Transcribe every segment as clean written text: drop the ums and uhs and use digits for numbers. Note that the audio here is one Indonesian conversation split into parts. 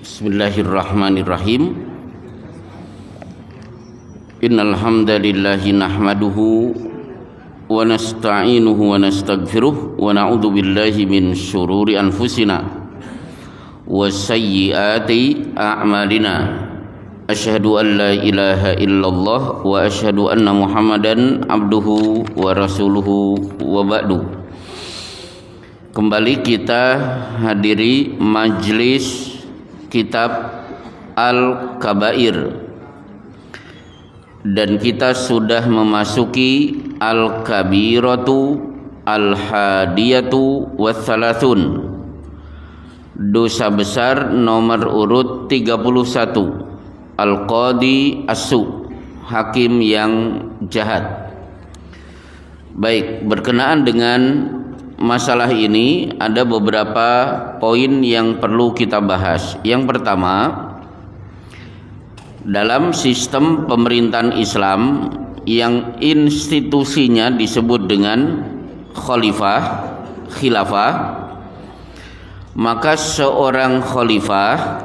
Bismillahirrahmanirrahim. Innal hamdalillahi nahmaduhu wa nasta'inuhu wa nastaghfiruh wa na'udzu billahi min syururi anfusina wa sayyiati a'malina. Asyhadu an la ilaha illallah wa asyhadu anna Muhammadan abduhu wa rasuluhu wa ba'du. Kembali kita hadiri majlis kitab Al-Kabair, dan kita sudah memasuki Al-Kabiratu Al-Hadiyatu Wathalathun, dosa besar nomor urut 31, Al-Qadi As-Su, hakim yang jahat. Baik, berkenaan dengan masalah ini ada beberapa poin yang perlu kita bahas. Yang pertama, dalam sistem pemerintahan Islam yang institusinya disebut dengan khilafah, maka seorang khalifah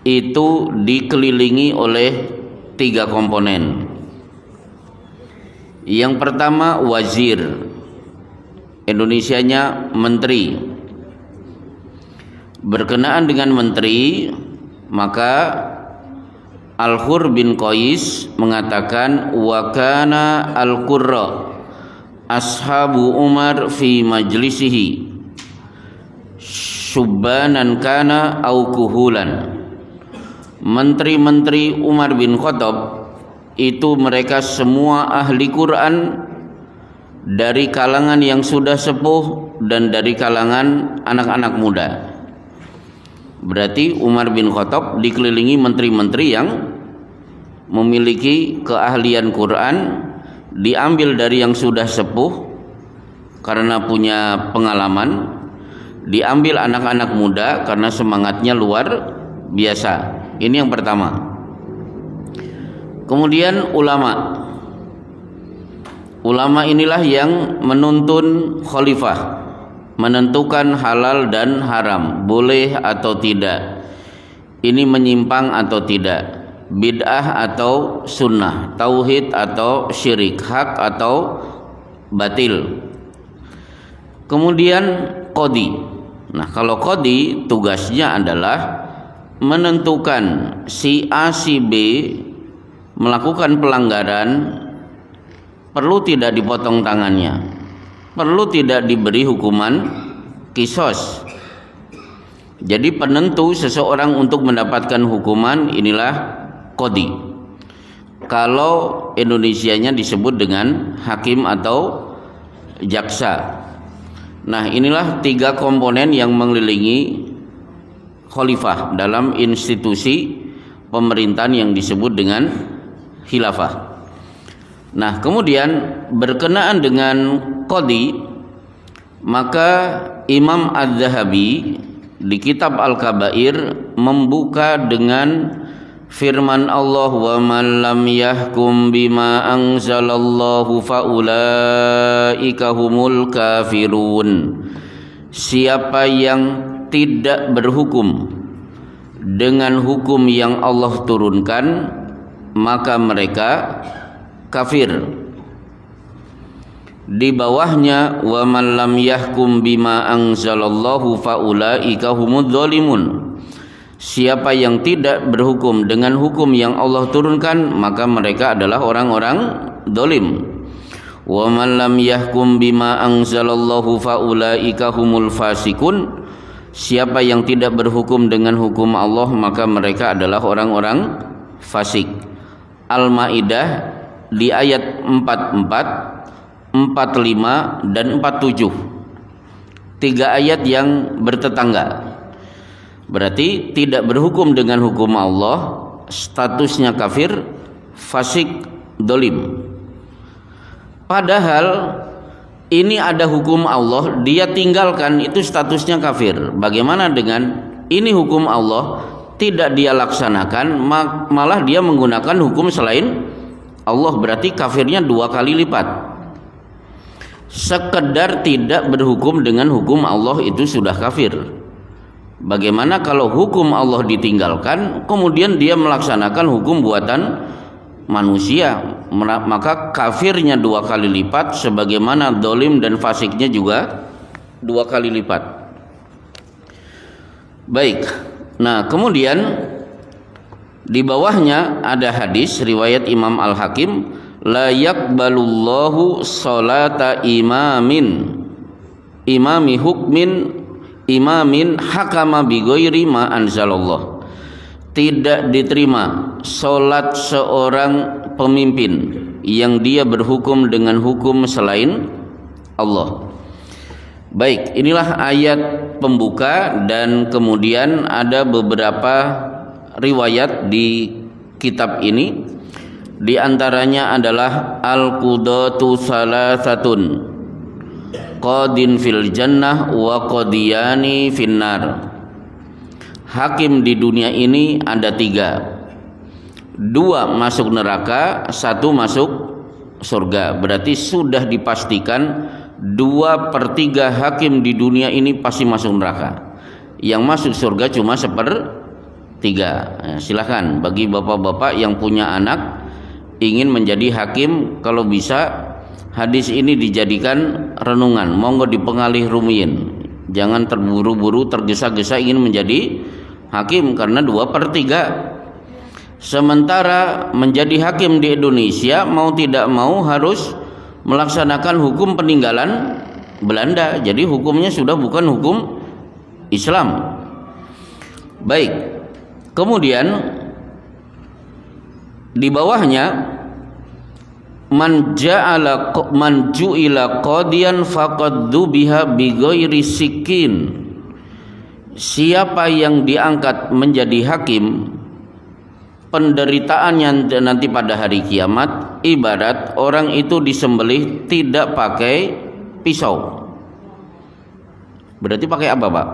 itu dikelilingi oleh 3 komponen. Yang pertama wazir, Indonesianya menteri. Berkenaan dengan menteri, maka Al-Hur bin Qais mengatakan wa kana al-qurra ashabu Umar fi majlisihi syubbanan kana au kuhulan. Menteri-menteri Umar bin Khattab itu mereka semua ahli Quran, dari kalangan yang sudah sepuh dan dari kalangan anak-anak muda. Berarti Umar bin Khattab dikelilingi menteri-menteri yang memiliki keahlian Quran, diambil dari yang sudah sepuh karena punya pengalaman, diambil anak-anak muda karena semangatnya luar biasa. Ini yang pertama. Kemudian ulama. Ulama inilah yang menuntun khalifah, menentukan halal dan haram, boleh atau tidak, ini menyimpang atau tidak, bid'ah atau sunnah, tauhid atau syirik, hak atau batil. Kemudian qadi. Nah, kalau qadi tugasnya adalah menentukan si A si B melakukan pelanggaran, perlu tidak dipotong tangannya, perlu tidak diberi hukuman kisos. Jadi penentu seseorang untuk mendapatkan hukuman inilah qadi. Kalau Indonesianya disebut dengan hakim atau jaksa. Nah, inilah 3 komponen yang mengelilingi khalifah dalam institusi pemerintahan yang disebut dengan khilafah. Nah, kemudian berkenaan dengan qadi, maka Imam Az-Zahabi di kitab Al-Kabair membuka dengan firman Allah, wa man lam yahkum bima anzalallahu faulaika humul kafirun. Siapa yang tidak berhukum dengan hukum yang Allah turunkan, maka mereka kafir. Di bawahnya wa man lam yahkum bima anzalallahu faulaika humudz zalimun. Siapa yang tidak berhukum dengan hukum yang Allah turunkan, maka mereka adalah orang-orang zalim. Wa man lam yahkum bima anzalallahu faulaika humul fasikun. Siapa yang tidak berhukum dengan hukum Allah, maka mereka adalah orang-orang fasik. Al-Maidah di ayat 44, 45 dan 47. 3 ayat yang bertetangga. Berarti tidak berhukum dengan hukum Allah, statusnya kafir, fasik, dolim. Padahal ini ada hukum Allah, dia tinggalkan, itu statusnya kafir. Bagaimana dengan ini hukum Allah, tidak dia laksanakan, malah dia menggunakan hukum selain Allah, berarti kafirnya 2 kali lipat. Sekedar tidak berhukum dengan hukum Allah itu sudah kafir. Bagaimana kalau hukum Allah ditinggalkan, kemudian dia melaksanakan hukum buatan manusia, maka kafirnya 2 kali lipat, sebagaimana dolim dan fasiknya juga 2 kali lipat. Baik, nah kemudian di bawahnya ada hadis riwayat Imam Al-Hakim, la yaqbalullahu salata imami hukmin imamin hakama bi ghairi ma anzalallah. Tidak diterima salat seorang pemimpin yang dia berhukum dengan hukum selain Allah. Baik, inilah ayat pembuka, dan kemudian ada beberapa riwayat di kitab ini. Di antaranya adalah al-qudatu salasatun qadin fil jannah wa qadiyani finnar. Hakim di dunia ini ada 3, 2 masuk neraka, 1 masuk surga. Berarti sudah dipastikan 2/3 hakim di dunia ini pasti masuk neraka. Yang masuk surga cuma 1/3. Silahkan bagi bapak-bapak yang punya anak ingin menjadi hakim, kalau bisa hadis ini dijadikan renungan, monggo dipengalih rumiyin. Jangan terburu-buru tergesa-gesa ingin menjadi hakim, karena 2/3. Sementara menjadi hakim di Indonesia mau tidak mau harus melaksanakan hukum peninggalan Belanda. Jadi hukumnya sudah bukan hukum Islam. Baik, kemudian di bawahnya man ju'ila qadiyan faqad dzubiha bi ghairi sikin. Siapa yang diangkat menjadi hakim, penderitaannya nanti pada hari kiamat ibarat orang itu disembelih tidak pakai pisau. Berarti pakai apa, Pak?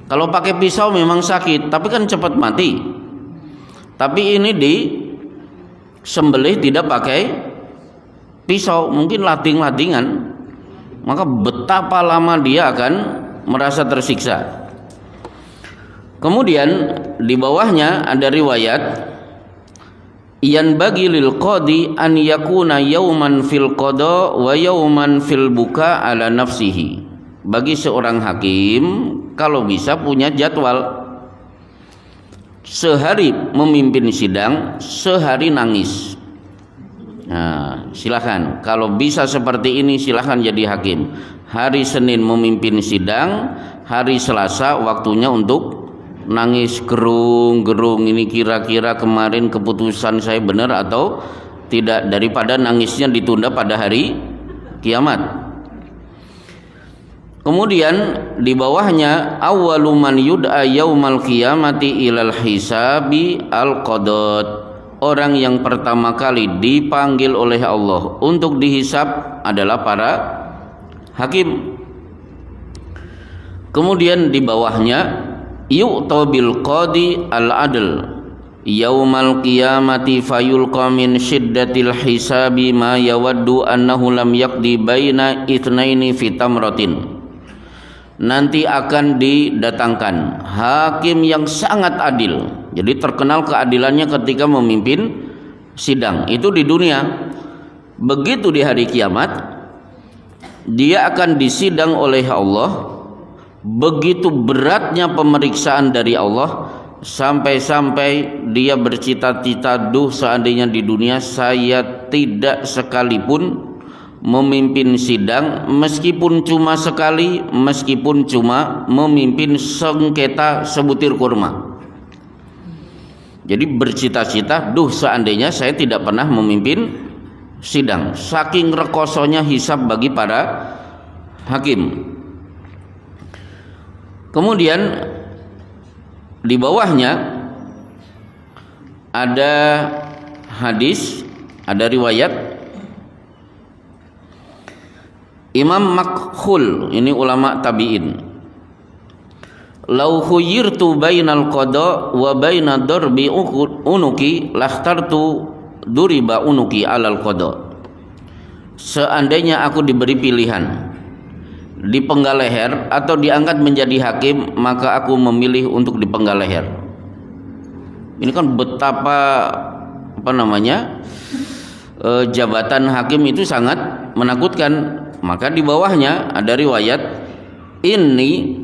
Kalau pakai pisau memang sakit, tapi kan cepat mati. Tapi ini disembelih tidak pakai pisau, mungkin lading-ladingan, maka betapa lama dia akan merasa tersiksa. Kemudian di bawahnya ada riwayat yan bagi lil qadi an yakuna yauman fil qada wa yauman fil buka ala nafsihi. Bagi seorang hakim kalau bisa punya jadwal, sehari memimpin sidang, sehari nangis. Nah, silakan kalau bisa seperti ini silakan jadi hakim. Hari Senin memimpin sidang, hari Selasa waktunya untuk nangis gerung-gerung, ini kira-kira kemarin keputusan saya benar atau tidak, daripada nangisnya ditunda pada hari kiamat. Kemudian di bawahnya awwalu man yud'a yaumal qiyamati ilal hisabi al-qadat. Orang yang pertama kali dipanggil oleh Allah untuk dihisab adalah para hakim. Kemudian di bawahnya yu'ta bil qadi al-adl yaumal qiyamati fayulqa min syiddatil hisabi ma yawaddu annahu lam yaqdi baina itsnaini fi tamratin. Nanti akan didatangkan hakim yang sangat adil. Jadi terkenal keadilannya ketika memimpin sidang itu di dunia. Begitu di hari kiamat dia akan disidang oleh Allah. Begitu beratnya pemeriksaan dari Allah, sampai-sampai dia bercita-cita, duh seandainya di dunia saya tidak sekalipun memimpin sidang, meskipun cuma sekali, meskipun cuma memimpin sengketa sebutir kurma. Jadi bercita-cita, duh seandainya saya tidak pernah memimpin sidang. Saking rekosonya hisab bagi para hakim. Kemudian di bawahnya ada hadis, ada riwayat Imam Makhul, ini ulama tabi'in. Lau khuyirtu bainal qada wa baina darbi unuki lakhtartu duriba unuki alal qada. Seandainya aku diberi pilihan dipenggal leher atau diangkat menjadi hakim, maka aku memilih untuk dipenggal leher. Ini kan betapa jabatan hakim itu sangat menakutkan. Maka di bawahnya ada riwayat, inni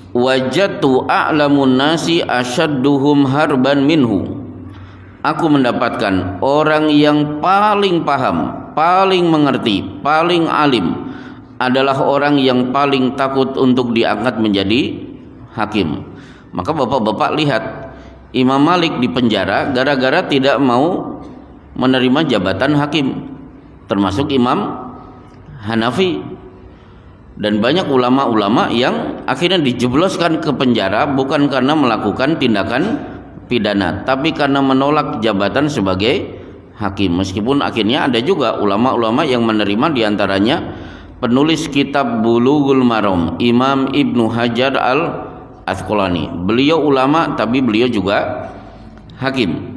wajadtu a'lamun nasi asyadduhum harban minhu. Aku mendapatkan orang yang paling paham, paling mengerti, paling alim adalah orang yang paling takut untuk diangkat menjadi hakim. Maka bapak-bapak lihat, Imam Malik di penjara gara-gara tidak mau menerima jabatan hakim, termasuk Imam Hanafi, dan banyak ulama-ulama yang akhirnya dijebloskan ke penjara bukan karena melakukan tindakan pidana, tapi karena menolak jabatan sebagai hakim. Meskipun akhirnya ada juga ulama-ulama yang menerima, diantaranya penulis kitab Bulughul Maram, Imam Ibnu Hajar Al-Asqalani. Beliau ulama tapi beliau juga hakim.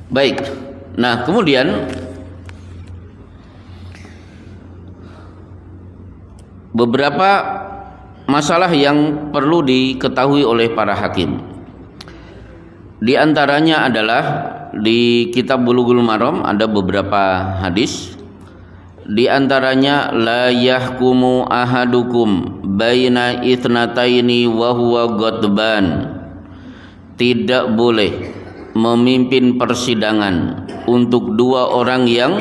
Baik. Nah, kemudian beberapa masalah yang perlu diketahui oleh para hakim. Di antaranya adalah di kitab Bulughul Maram ada beberapa hadis. Di antaranya, la yahkumu ahadukum baina ithnataini wa huwa ghadban. Tidak boleh memimpin persidangan untuk dua orang yang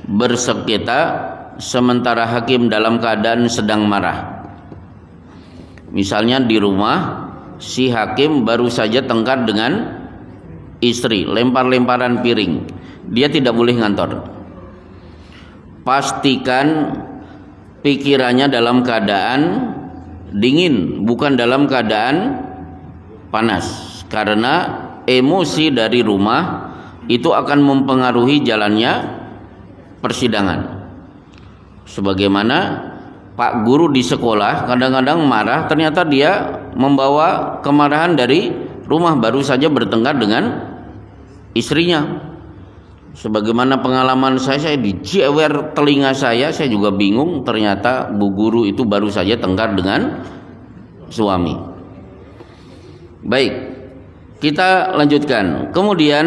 bersengketa sementara hakim dalam keadaan sedang marah. Misalnya di rumah, si hakim baru saja tengkar dengan istri, lempar-lemparan piring, dia tidak boleh ngantor. Pastikan pikirannya dalam keadaan dingin, bukan dalam keadaan panas, karena emosi dari rumah itu akan mempengaruhi jalannya persidangan. Sebagaimana Pak guru di sekolah kadang-kadang marah, ternyata dia membawa kemarahan dari rumah, baru saja bertengkar dengan istrinya. Sebagaimana pengalaman saya dijewer telinga saya juga bingung, ternyata bu guru itu baru saja tengkar dengan suami. Baik, kita lanjutkan. Kemudian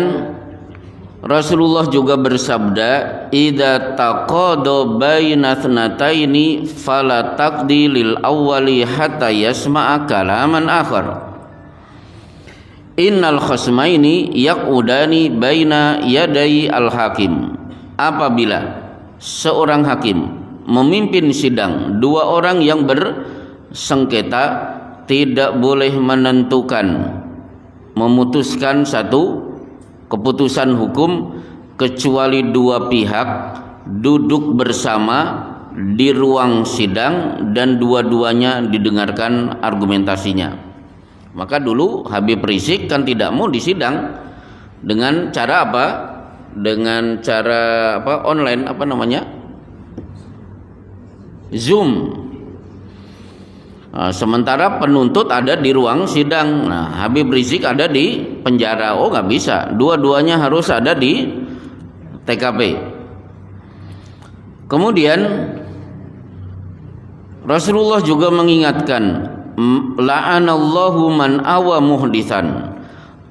Rasulullah juga bersabda, idza taqada baina thnataini fala taqdi lil awwali hatta yasma'a kalaman akhar. Innal khasmaini yaqudani baina yaday al-hakim. Apabila seorang hakim memimpin sidang dua orang yang bersengketa, tidak boleh memutuskan satu keputusan hukum kecuali dua pihak duduk bersama di ruang sidang dan dua-duanya didengarkan argumentasinya. Maka dulu Habib Rizik kan tidak mau disidang dengan cara apa? Dengan cara online, Zoom. Sementara penuntut ada di ruang sidang. Nah, Habib Rizik ada di penjara. Oh, nggak bisa. Dua-duanya harus ada di TKP. Kemudian Rasulullah juga mengingatkan, la'anallahu man awa muhditsan.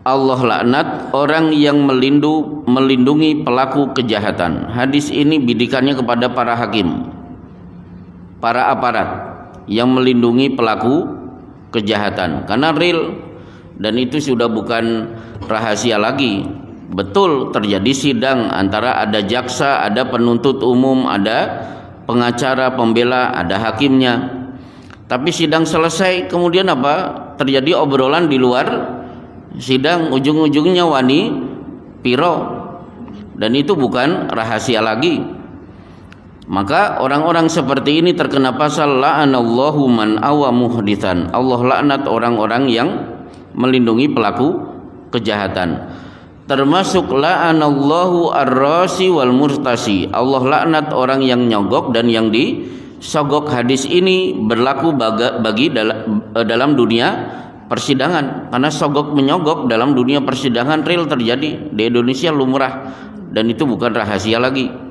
Allah laknat orang yang melindungi pelaku kejahatan. Hadis ini bidikannya kepada para hakim, para aparat yang melindungi pelaku kejahatan, karena real, dan itu sudah bukan rahasia lagi. Betul terjadi sidang antara ada jaksa, ada penuntut umum, ada pengacara, pembela, ada hakimnya. Tapi sidang selesai, kemudian apa? Terjadi obrolan di luar sidang, ujung-ujungnya wani piro, dan itu bukan rahasia lagi. Maka orang-orang seperti ini terkena pasal la'anallahu man awa muhditsan. Allah laknat orang-orang yang melindungi pelaku kejahatan. Termasuk la'anallahu ar-rasi wal murtasi. Allah laknat orang yang nyogok dan yang disogok. Hadis ini berlaku bagi dalam dunia persidangan, karena sogok menyogok dalam dunia persidangan real terjadi di Indonesia, lumrah, dan itu bukan rahasia lagi.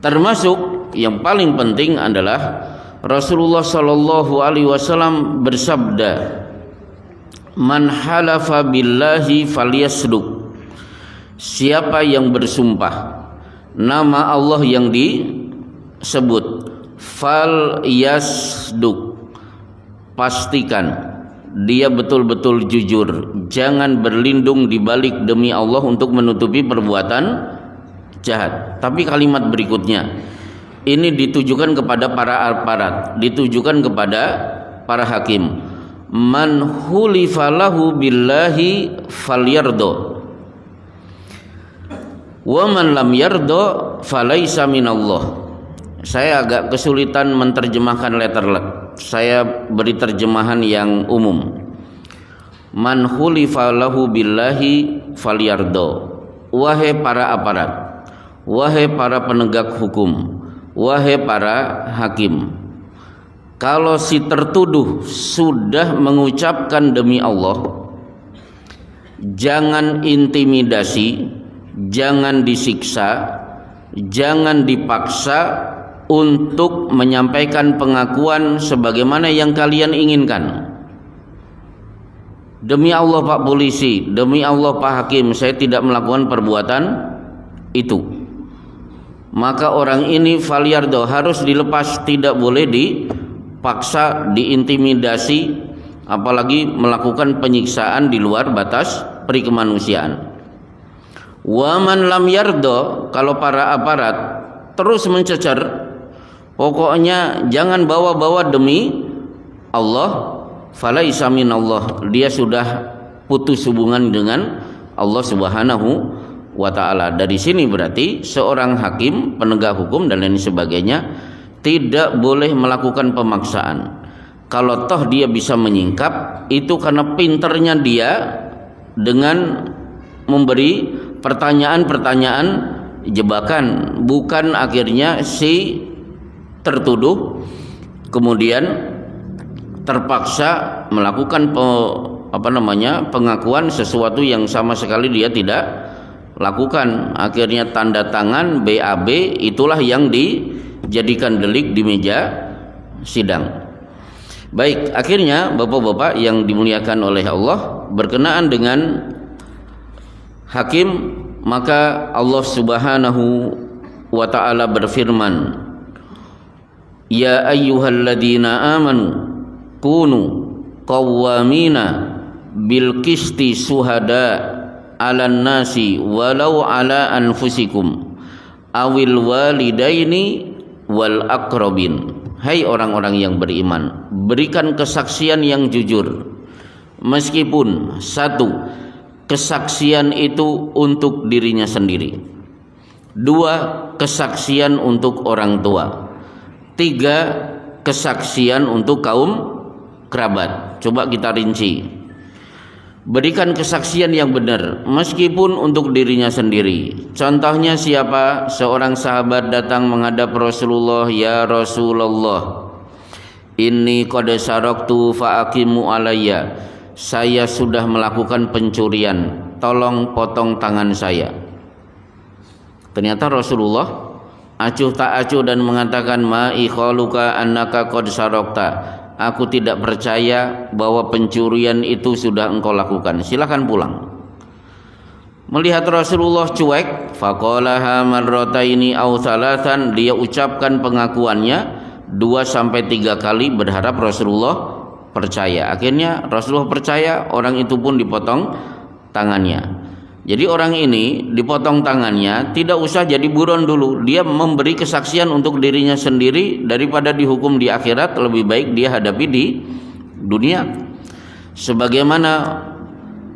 Termasuk yang paling penting adalah Rasulullah sallallahu alaihi wasallam bersabda, "Man halafa billahi falyasduq." Siapa yang bersumpah nama Allah yang disebut, falyasduq, pastikan dia betul-betul jujur, jangan berlindung di balik demi Allah untuk menutupi perbuatan jahat. Tapi kalimat berikutnya ini ditujukan kepada para aparat, ditujukan kepada para hakim. Man hulifa lahu billahi falyardo, wa man lam yardo falaisa minallah. Saya agak kesulitan menerjemahkan letterlet. Saya beri terjemahan yang umum. Man hulifa lahu billahi falyardo. Wahai para aparat, wahai para penegak hukum, wahai para hakim, kalau si tertuduh sudah mengucapkan demi Allah, jangan intimidasi, jangan disiksa, jangan dipaksa untuk menyampaikan pengakuan sebagaimana yang kalian inginkan. Demi Allah Pak Polisi, demi Allah Pak Hakim, saya tidak melakukan perbuatan itu. Maka orang ini falyardo, harus dilepas, tidak boleh dipaksa, diintimidasi, apalagi melakukan penyiksaan di luar batas perikemanusiaan. Wa man lam yardo, kalau para aparat terus mencecer, pokoknya jangan bawa-bawa demi Allah, falaisa minallah, dia sudah putus hubungan dengan Allah Subhanahu wa ta'ala. Dari sini berarti seorang hakim, penegak hukum dan lain sebagainya tidak boleh melakukan pemaksaan. Kalau toh dia bisa menyingkap, itu karena pinternya dia dengan memberi pertanyaan-pertanyaan jebakan, bukan akhirnya si tertuduh kemudian terpaksa melakukan pengakuan sesuatu yang sama sekali dia tidak lakukan. Akhirnya tanda tangan BAB itulah yang dijadikan delik di meja sidang. Baik, akhirnya Bapak-bapak yang dimuliakan oleh Allah, berkenaan dengan hakim, maka Allah Subhanahu wa ta'ala berfirman, ya ayyuhalladzina amanu kunu qawwamina bil qisti suhada 'alan nasi walau 'ala anfusikum awil walidaini wal aqrabin. Hai orang-orang yang beriman, berikan kesaksian yang jujur, meskipun satu, kesaksian itu untuk dirinya sendiri, dua, kesaksian untuk orang tua, tiga, kesaksian untuk kaum kerabat. Coba kita rinci. Berikan kesaksian yang benar meskipun untuk dirinya sendiri. Contohnya siapa? Seorang sahabat datang menghadap Rasulullah, ya Rasulullah, inni qad saraktu fa'aqimu alayya. Saya sudah melakukan pencurian, tolong potong tangan saya. Ternyata Rasulullah acuh tak acuh dan mengatakan, ma ikhaluka annaka qad sarakta. Aku tidak percaya bahwa pencurian itu sudah engkau lakukan. Silakan pulang. Melihat Rasulullah cuek, faqalaha marrataini aw thalathan, dia ucapkan pengakuannya 2-3 kali, berharap Rasulullah percaya. Akhirnya Rasulullah percaya, orang itu pun dipotong tangannya. Jadi orang ini dipotong tangannya, tidak usah jadi buron dulu. Dia memberi kesaksian untuk dirinya sendiri, daripada dihukum di akhirat lebih baik dia hadapi di dunia. Sebagaimana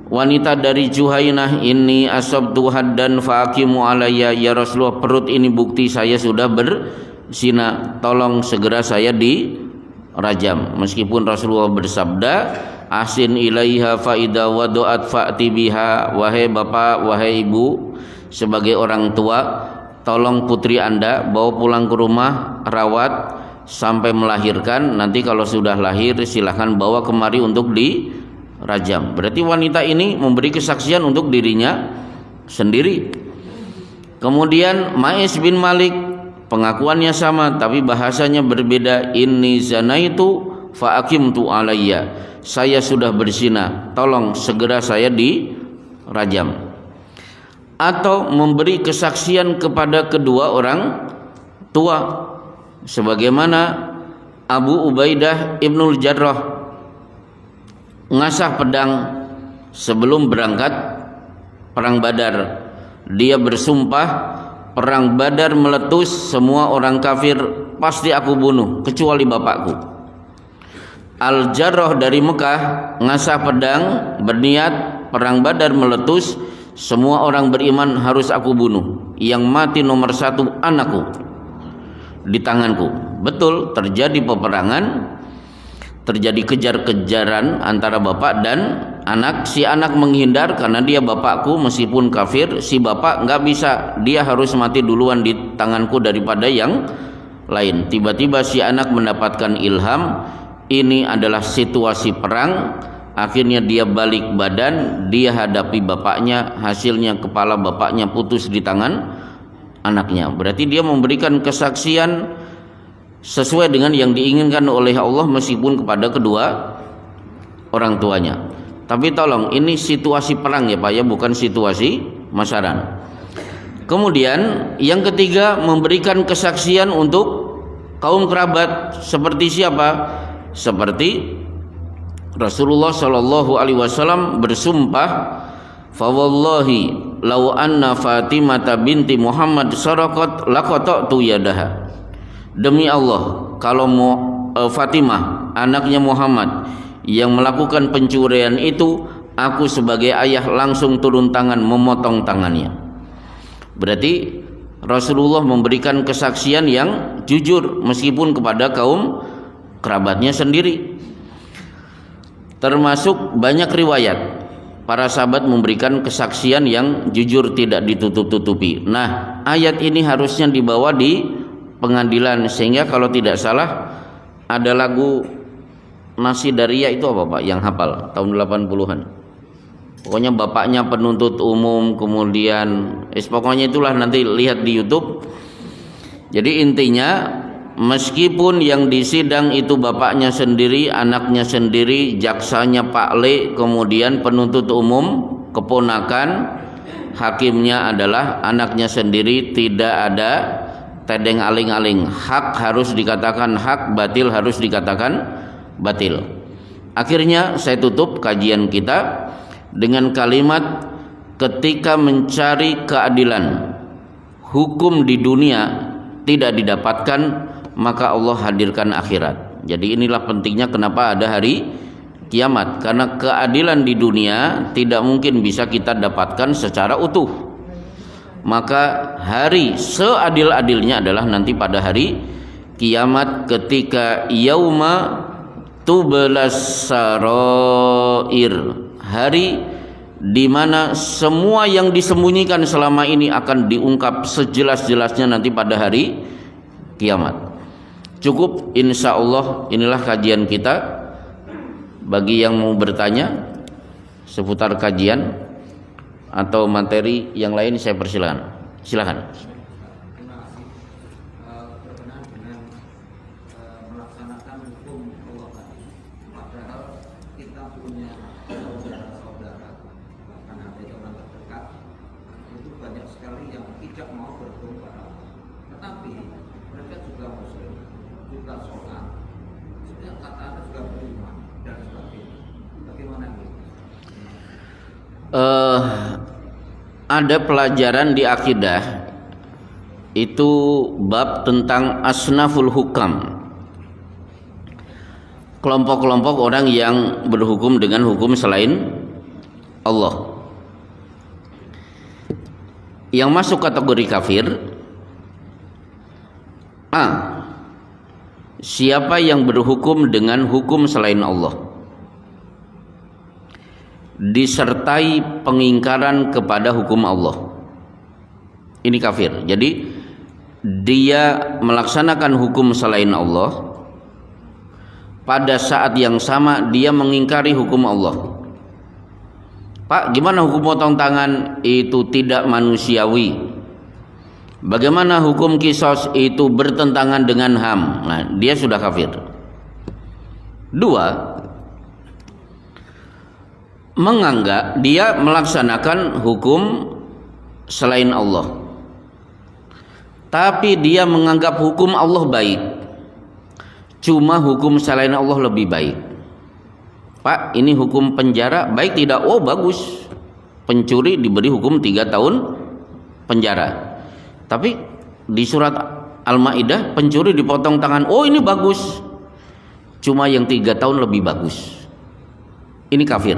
wanita dari Juhainah, ini asabtu haddan faaqimu alayya, ya Rasulullah, perut ini bukti saya sudah berzina, tolong segera saya dirajam. Meskipun Rasulullah bersabda, asin ilaiha faida wadu'at fa'ti biha. Wahai bapak, wahai ibu, sebagai orang tua, tolong putri anda bawa pulang ke rumah, rawat sampai melahirkan. Nanti kalau sudah lahir silahkan bawa kemari untuk dirajam. Berarti wanita ini memberi kesaksian untuk dirinya sendiri. Kemudian Ma'is bin Malik pengakuannya sama tapi bahasanya berbeda. Inni zanaitu fa aqimtu alayya, saya sudah berzina, tolong segera saya dirajam. Atau memberi kesaksian kepada kedua orang tua, sebagaimana Abu Ubaidah Ibnul Jarrah ngasah pedang sebelum berangkat perang Badar. Dia bersumpah, perang Badar meletus, semua orang kafir pasti aku bunuh kecuali bapakku. Al-Jarrah dari Mekah ngasah pedang, berniat perang Badar meletus, semua orang beriman harus aku bunuh, yang mati nomor satu anakku di tanganku. Betul, terjadi peperangan, terjadi kejar-kejaran antara bapak dan anak. Si anak menghindar karena dia bapakku meskipun kafir. Si bapak nggak bisa, dia harus mati duluan di tanganku daripada yang lain. Tiba-tiba si anak mendapatkan ilham, ini adalah situasi perang. Akhirnya dia balik badan, dia hadapi bapaknya, hasilnya kepala bapaknya putus di tangan anaknya. Berarti dia memberikan kesaksian sesuai dengan yang diinginkan oleh Allah meskipun kepada kedua orang tuanya. Tapi tolong, ini situasi perang ya Pak ya, bukan situasi masaran. Kemudian yang ketiga, memberikan kesaksian untuk kaum kerabat. Seperti siapa? Seperti Rasulullah Shallallahu Alaihi Wasallam bersumpah, fa wallahi law anna Fatimah binti Muhammad saraqat laqata'tu yadaha. Demi Allah, kalau Fatimah anaknya Muhammad yang melakukan pencurian itu, aku sebagai ayah langsung turun tangan memotong tangannya. Berarti Rasulullah memberikan kesaksian yang jujur meskipun kepada kaum kerabatnya sendiri. Termasuk banyak riwayat para sahabat memberikan kesaksian yang jujur, tidak ditutup-tutupi. Nah, ayat ini harusnya dibawa di pengadilan, sehingga kalau tidak salah ada lagu Nasi Daria itu apa Pak yang hafal tahun 80-an. Pokoknya bapaknya penuntut umum, kemudian pokoknya itulah, nanti lihat di YouTube. Jadi intinya, meskipun yang disidang itu bapaknya sendiri, anaknya sendiri, jaksanya Pak Le, kemudian penuntut umum keponakan, hakimnya adalah anaknya sendiri, tidak ada tedeng aling-aling. Hak harus dikatakan hak, batil harus dikatakan batil. Akhirnya saya tutup kajian kita dengan kalimat, ketika mencari keadilan, hukum di dunia tidak didapatkan, maka Allah hadirkan akhirat. Jadi inilah pentingnya kenapa ada hari kiamat, karena keadilan di dunia tidak mungkin bisa kita dapatkan secara utuh. Maka hari seadil-adilnya adalah nanti pada hari kiamat, ketika yauma tublas sarair, hari di mana semua yang disembunyikan selama ini akan diungkap sejelas-jelasnya nanti pada hari kiamat. Cukup, insya Allah inilah kajian kita. Bagi yang mau bertanya seputar kajian atau materi yang lain, saya persilakan. Silakan. Berkenaan dengan melaksanakan hukum Allah tadi, padahal kita punya saudara-saudara, bahkan ada orang terdekat, itu banyak sekali yang tidak mau berhukum pada Allah. Tetapi mereka juga muslim, juga sholat, sebenarnya kata Anda juga beriman dan sebagainya. Bagaimana ini? Ada pelajaran di akidah itu bab tentang asnaful hukam, kelompok-kelompok orang yang berhukum dengan hukum selain Allah. Yang masuk kategori kafir, A, siapa yang berhukum dengan hukum selain Allah disertai pengingkaran kepada hukum Allah, ini kafir. Jadi dia melaksanakan hukum selain Allah, pada saat yang sama dia mengingkari hukum Allah. Pak, gimana hukum potong tangan? Itu tidak manusiawi. Bagaimana hukum kisos itu bertentangan dengan HAM? Nah, dia sudah kafir. 2, menganggap dia melaksanakan hukum selain Allah, tapi dia menganggap hukum Allah baik, cuma hukum selain Allah lebih baik. Pak, ini hukum penjara baik tidak? Oh bagus, pencuri diberi hukum 3 tahun penjara. Tapi di surat Al-Maidah pencuri dipotong tangan. Oh ini bagus, cuma yang 3 tahun lebih bagus. Ini kafir.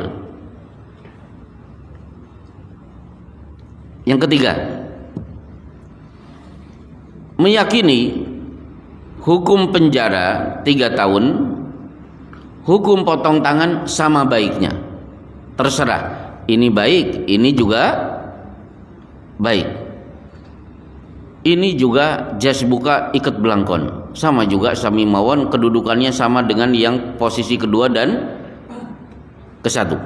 Yang ketiga, meyakini hukum penjara 3 tahun, hukum potong tangan sama baiknya. Terserah, ini baik, ini juga baik. Ini juga jas buka ikat belangkon, sama juga sami mawon, kedudukannya sama dengan yang posisi kedua dan ke-1.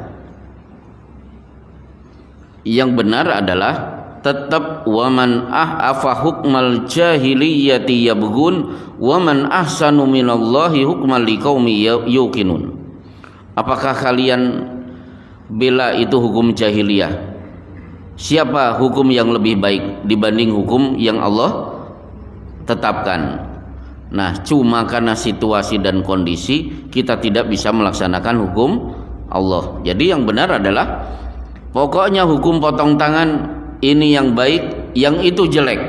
Yang benar adalah tetap waman afa hukmal jahiliyati yabghun waman ahsanu minallahi hukmal liqaumi yuqinun. Apakah kalian bela itu hukum jahiliyah? Siapa hukum yang lebih baik dibanding hukum yang Allah tetapkan? Nah, cuma karena situasi dan kondisi kita tidak bisa melaksanakan hukum Allah. Jadi yang benar adalah pokoknya hukum potong tangan ini yang baik, yang itu jelek.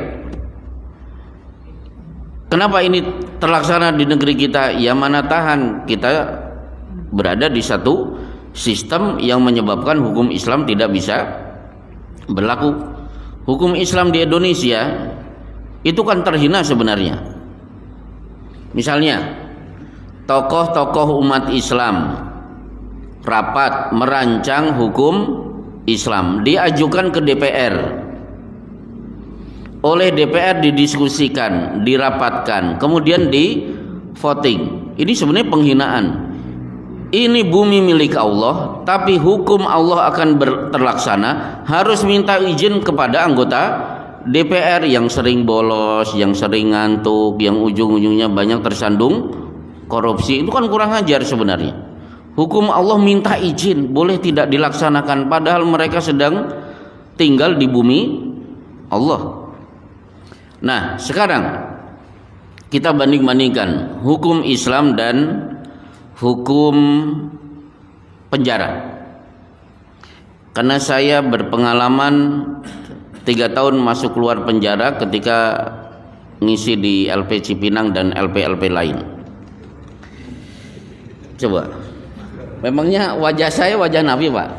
Kenapa ini terlaksana di negeri kita? Ya mana tahan, kita berada di satu sistem yang menyebabkan hukum Islam tidak bisa berlaku. Hukum Islam di Indonesia itu kan terhina sebenarnya. Misalnya tokoh-tokoh umat Islam rapat merancang hukum Islam, diajukan ke DPR, oleh DPR didiskusikan, dirapatkan, kemudian di voting. Ini sebenarnya penghinaan. Ini bumi milik Allah, tapi hukum Allah akan terlaksana harus minta izin kepada anggota DPR yang sering bolos, yang sering ngantuk, yang ujung-ujungnya banyak tersandung korupsi. Itu kan kurang ajar sebenarnya. Hukum Allah minta izin, boleh tidak dilaksanakan, padahal mereka sedang tinggal di bumi Allah. Nah, sekarang kita banding-bandingkan hukum Islam dan hukum penjara. Karena saya berpengalaman 3 tahun masuk keluar penjara ketika ngisi di LP Cipinang dan LP-LP lain. Coba, memangnya wajah saya wajah Nabi, Pak?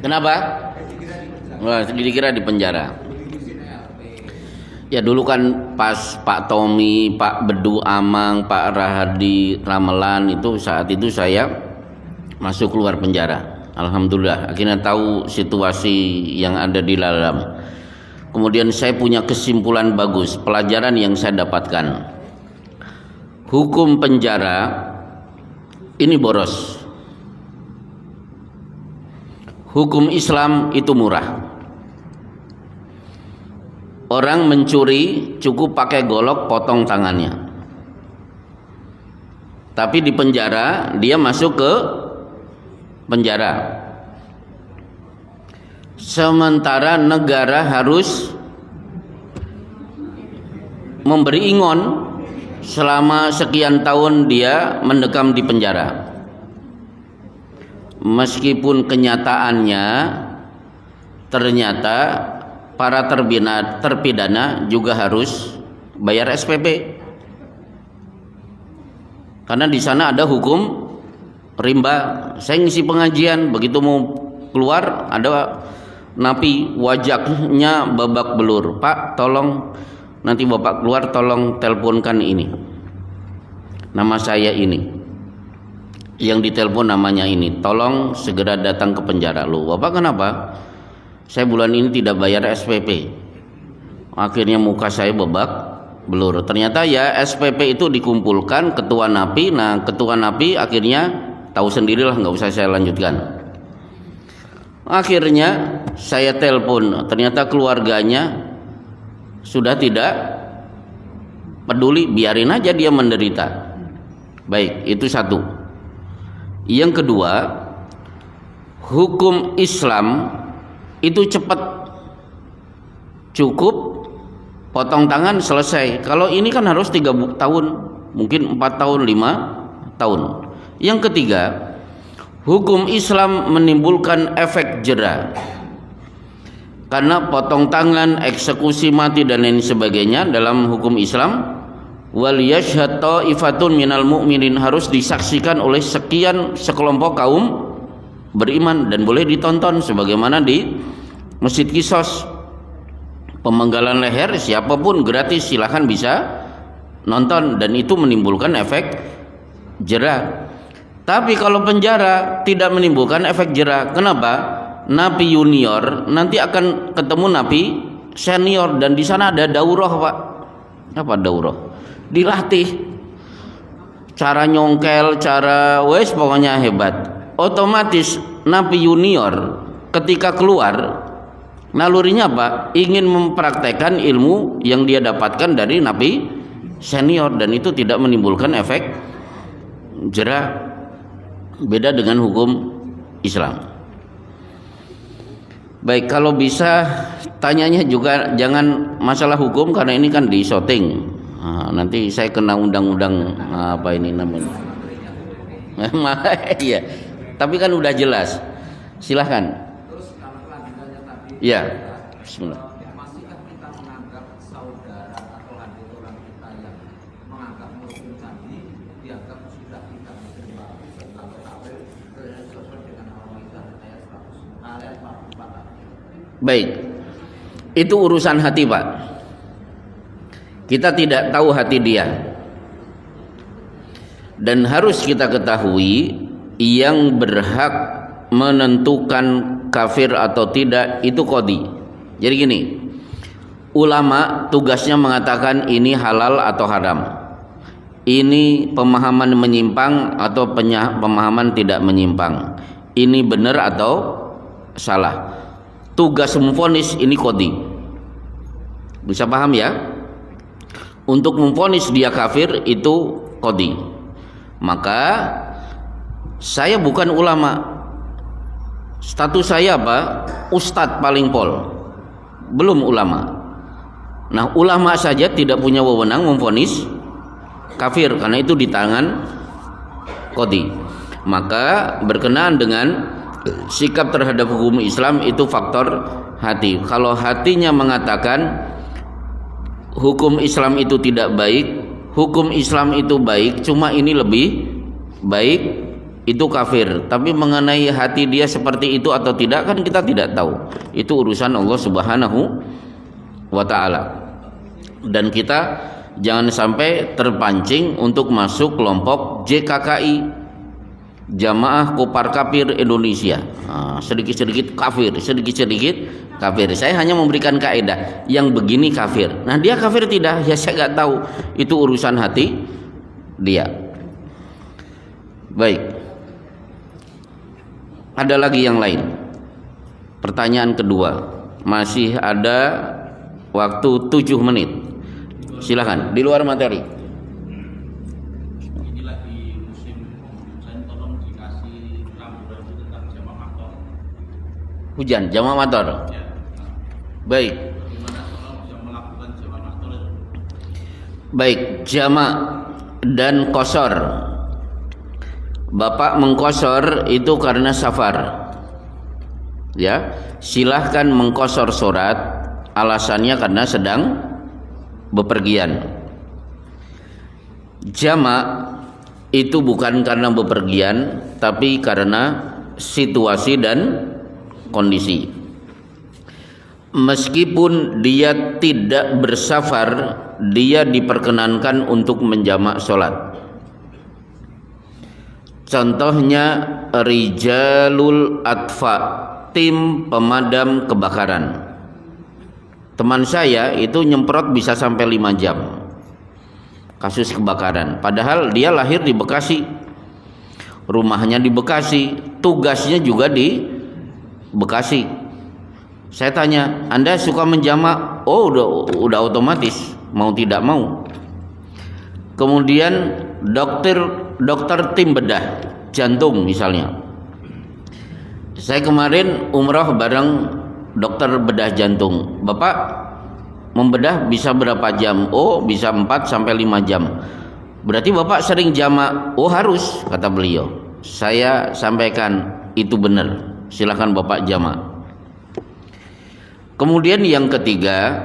Kenapa? Wah, dikira di penjara. Ya dulu kan pas Pak Tommy, Pak Bedu Amang, Pak Rahadi Ramelan, itu saat itu saya masuk keluar penjara. Alhamdulillah akhirnya tahu situasi yang ada di dalam. Kemudian saya punya kesimpulan bagus, pelajaran yang saya dapatkan. Hukum penjara ini boros. Hukum Islam itu murah. Orang mencuri cukup pakai golok potong tangannya. Tapi di penjara dia masuk ke penjara. Sementara negara harus memberi ingon selama sekian tahun dia mendekam di penjara. Meskipun kenyataannya ternyata para terpidana juga harus bayar SPP. Karena di sana ada hukum rimba. Saya ngisi pengajian, begitu mau keluar ada napi wajahnya babak belur. Pak, tolong nanti Bapak keluar tolong teleponkan ini. Nama saya ini. Yang ditelepon namanya ini. Tolong segera datang ke penjara. Loh, Bapak kenapa? Saya bulan ini tidak bayar SPP. Akhirnya muka saya babak belur. Ternyata ya SPP itu dikumpulkan ketua napi. Nah ketua napi akhirnya tahu sendirilah, nggak usah saya lanjutkan. Akhirnya saya telepon, ternyata keluarganya sudah tidak peduli, biarin aja dia menderita. Baik, itu satu. Yang kedua, hukum Islam itu cepat, cukup potong tangan selesai. Kalau ini kan harus 3 tahun, mungkin 4 tahun, 5 tahun. Yang ketiga, hukum Islam menimbulkan efek jera. Karena potong tangan, eksekusi mati dan lain sebagainya dalam hukum Islam, wal yashhad ta'ifatun minal mu'minin, harus disaksikan oleh sekelompok kaum beriman dan boleh ditonton sebagaimana di Masjid Qisas. Pemenggalan leher siapapun gratis, silahkan bisa nonton dan itu menimbulkan efek jera. Tapi kalau penjara tidak menimbulkan efek jera. Kenapa? Napi junior nanti akan ketemu napi senior dan di sana ada daurah, Pak. Apa daurah? Dilatih cara nyongkel, cara wes pokoknya hebat. Otomatis napi junior ketika keluar nalurinya apa? Ingin mempraktekkan ilmu yang dia dapatkan dari napi senior dan itu tidak menimbulkan efek jera. Beda dengan hukum Islam. Baik, kalau bisa tanyanya juga jangan masalah hukum karena ini kan di syuting. Nanti saya kena undang-undang apa ini namanya. Iya. Tapi kan udah jelas. Silahkan. Terus kalau kelanjutannya tadi, Ya. Bismillah. masihkah kita menganggap saudara atau adik orang kita yang menganggap muslim tadi dianggap sudah kita menerima atau kafir sesuai dengan Al-Maidah ayat 44. Baik. Itu urusan hati, Pak. Kita tidak tahu hati dia. Dan harus kita ketahui yang berhak menentukan kafir atau tidak itu qadhi. Jadi gini, ulama tugasnya mengatakan ini halal atau haram, ini pemahaman menyimpang atau pemahaman tidak menyimpang, ini benar atau salah. Tugas memvonis ini qadhi. Bisa paham ya? Untuk memvonis dia kafir itu qadhi. Maka saya bukan ulama. Status saya apa? Ustadz paling pol. Belum ulama. Nah, ulama saja tidak punya wewenang memvonis kafir karena itu di tangan qadhi. Maka berkenaan dengan sikap terhadap hukum Islam itu faktor hati. Kalau hatinya mengatakan hukum Islam itu tidak baik, hukum Islam itu baik, cuma ini lebih baik, itu kafir. Tapi mengenai hati dia seperti itu atau tidak kan kita tidak tahu. Itu urusan Allah Subhanahu wa ta'ala. Dan kita jangan sampai terpancing untuk masuk kelompok JKKI, Jamaah Kopar Kafir Indonesia. Sedikit-sedikit kafir, sedikit-sedikit kafir. Saya hanya memberikan kaidah yang begini kafir. Nah, dia kafir tidak? Ya saya nggak tahu. Itu urusan hati dia. Baik. Ada lagi yang lain. Pertanyaan kedua. Masih ada waktu 7 menit. Silakan di luar materi. Ini lagi musim hujan, tolong dikasih ramburan tentang jamak motor. Hujan, jamak motor. Ya. Baik. Bagaimana tolong bisa melakukan jamak motor? Baik, jamak dan qasar. Bapak mengqasar itu karena safar. Ya, silahkan mengqasar surat, alasannya karena sedang bepergian. Jamak itu bukan karena bepergian, tapi karena situasi dan kondisi. Meskipun dia tidak bersafar, dia diperkenankan untuk menjamak sholat. Contohnya rijalul atfa, tim pemadam kebakaran. Teman saya itu nyemprot bisa sampai 5 jam kasus kebakaran. Padahal dia lahir di Bekasi, rumahnya di Bekasi, tugasnya juga di Bekasi. Saya tanya, Anda suka menjamak? Oh, udah otomatis, mau tidak mau. Kemudian dokter tim bedah jantung misalnya. Saya kemarin umrah bareng dokter bedah jantung. Bapak membedah bisa berapa jam? Oh, bisa 4 sampai 5 jam. Berarti Bapak sering jamak? Oh, harus, kata beliau. Saya sampaikan, itu benar. Silakan Bapak jamak. Kemudian yang ketiga,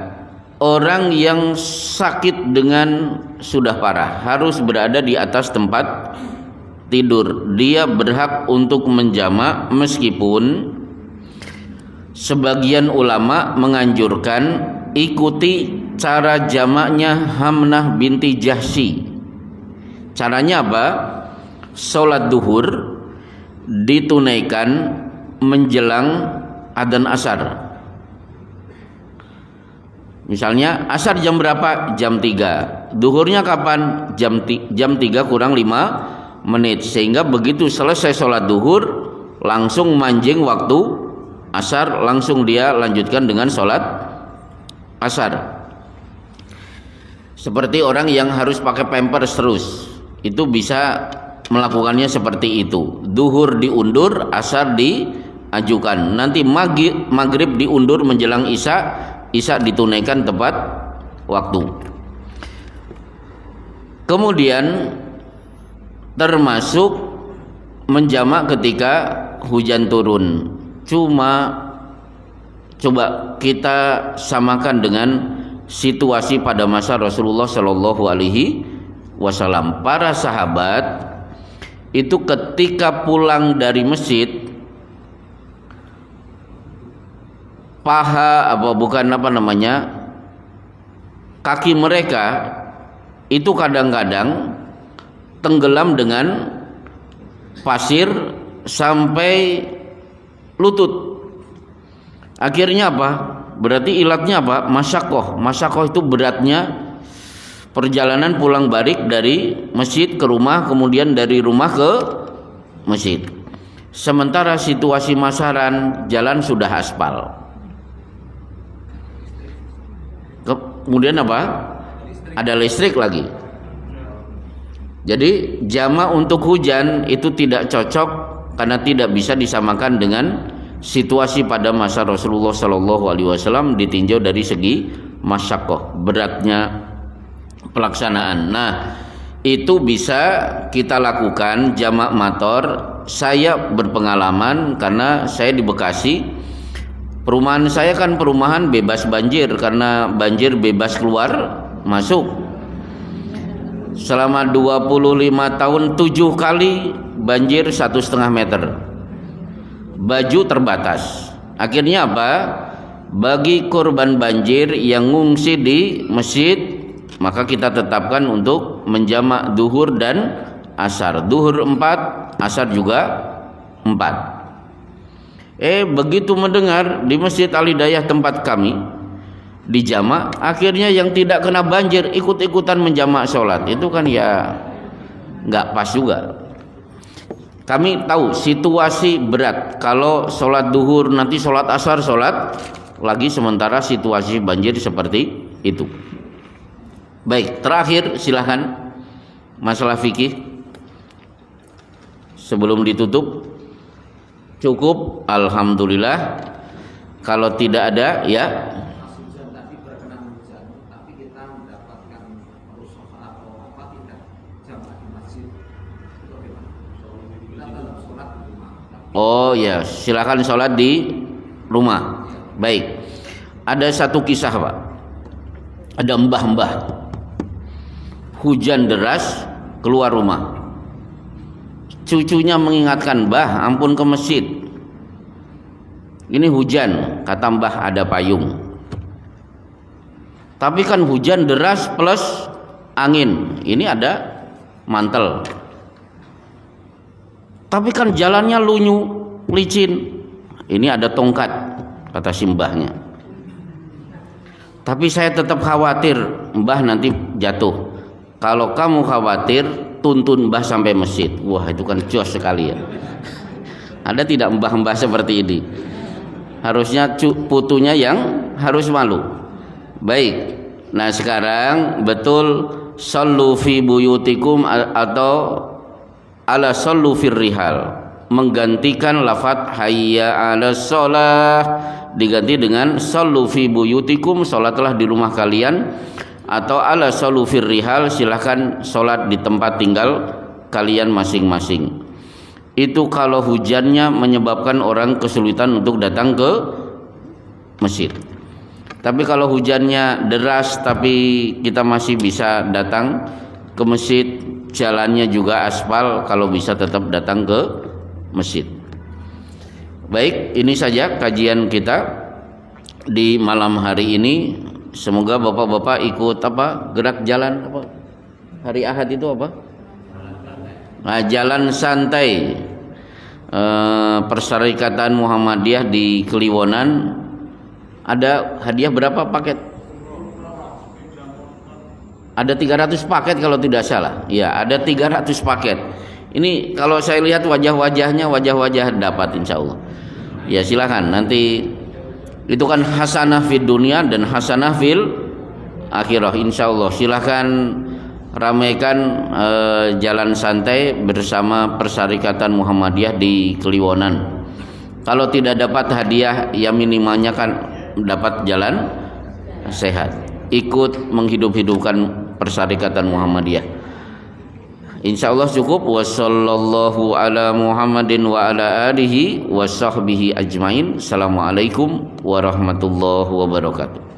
orang yang sakit dengan sudah parah harus berada di atas tempat tidur. Dia berhak untuk menjamak meskipun sebagian ulama menganjurkan ikuti cara jamaknya Hamnah binti Jahsy. Caranya apa? Salat duhur ditunaikan menjelang adzan asar. Misalnya asar jam berapa? Jam 3. Duhurnya kapan? Jam 3 kurang 5 menit. Sehingga begitu selesai sholat duhur langsung manjing waktu asar, langsung dia lanjutkan dengan sholat asar. Seperti orang yang harus pakai pampers terus, itu bisa melakukannya seperti itu. Duhur diundur, asar diajukan. Nanti maghrib diundur menjelang isya ditunaikan tepat waktu. Kemudian termasuk menjamak ketika hujan turun. Coba kita samakan dengan situasi pada masa Rasulullah Shallallahu Alaihi Wasallam. Para sahabat itu ketika pulang dari masjid, kaki mereka itu kadang-kadang tenggelam dengan pasir sampai lutut. Akhirnya apa? Berarti ilatnya apa? Masyakoh. Masyakoh itu beratnya perjalanan pulang balik dari masjid ke rumah, kemudian dari rumah ke masjid. Sementara situasi masaran, jalan sudah aspal. Kemudian apa? Ada listrik lagi. Jadi jamak untuk hujan itu tidak cocok karena tidak bisa disamakan dengan situasi pada masa Rasulullah Shallallahu Alaihi Wasallam ditinjau dari segi masyakoh, beratnya pelaksanaan. Nah, itu bisa kita lakukan jamak mator. Saya berpengalaman karena saya di Bekasi. Perumahan saya kan perumahan bebas banjir, karena banjir bebas keluar masuk. Selama 25 tahun 7 kali banjir 1,5 meter. Baju terbatas. Akhirnya apa? Bagi korban banjir yang ngungsi di masjid, maka kita tetapkan untuk menjamak duhur dan asar. Duhur 4, asar juga 4. Begitu mendengar di Masjid Al-Hidayah tempat kami dijamak, akhirnya yang tidak kena banjir ikut-ikutan menjamak sholat. Itu kan ya nggak pas juga. Kami tahu situasi berat kalau sholat duhur nanti sholat asar sholat lagi, sementara situasi banjir seperti itu. Baik, terakhir silahkan masalah fikih sebelum ditutup. Cukup, alhamdulillah. Kalau tidak ada ya hujan tadi berkenaan hujan, tapi kita mendapatkan rusuh atau apa tidak jamak di masjid, itu bagaimana? Kita dalam sholat di rumah. Oh ya, silakan sholat di rumah. Baik. Ada satu kisah, Pak. Ada mbah-mbah. Hujan deras, keluar rumah. Cucunya mengingatkan, "Mbah, ampun ke masjid. Ini hujan," kata mbah, "ada payung." Tapi kan hujan deras plus angin. Ini ada mantel. Tapi kan jalannya lunyu, licin. Ini ada tongkat, kata si mbahnya. Tapi saya tetap khawatir, mbah nanti jatuh. Kalau kamu khawatir, tuntun mbah sampai masjid. Wah, itu kan jos sekali ya. Ada tidak mbah-mbah seperti ini? Harusnya putunya yang harus malu. Baik. Nah, sekarang betul sallu fi buyutikum atau ala sallu fir rihal, menggantikan lafaz hayya 'alas shalah diganti dengan sallu fi buyutikum, salatlah di rumah kalian, atau ala sallu fir rihal, silahkan salat di tempat tinggal kalian masing-masing. Itu kalau hujannya menyebabkan orang kesulitan untuk datang ke masjid. Tapi kalau hujannya deras tapi kita masih bisa datang ke masjid, jalannya juga aspal, kalau bisa tetap datang ke masjid. Baik, ini saja kajian kita di malam hari ini. Semoga bapak-bapak ikut gerak jalan hari Ahad itu Nah, jalan santai Perserikatan Muhammadiyah di Kliwonan. Ada hadiah berapa paket? Ada 300 paket kalau tidak salah. Ya, ada 300 paket. Ini kalau saya lihat wajah-wajahnya wajah-wajah dapat insyaallah. Ya, silakan nanti, itu kan hasanah fid dunia dan hasanah fil akhirah insyaallah. Silakan ramaikan jalan santai bersama Perserikatan Muhammadiyah di Kliwonan. Kalau tidak dapat hadiah, ya minimalnya kan dapat jalan sehat, ikut menghidup-hidupkan Perserikatan Muhammadiyah. Insyaallah cukup. Wassallallahu ala Muhammadin wa ala alihi wa sahbihi ajmain. Assalamualaikum warahmatullahi wabarakatuh.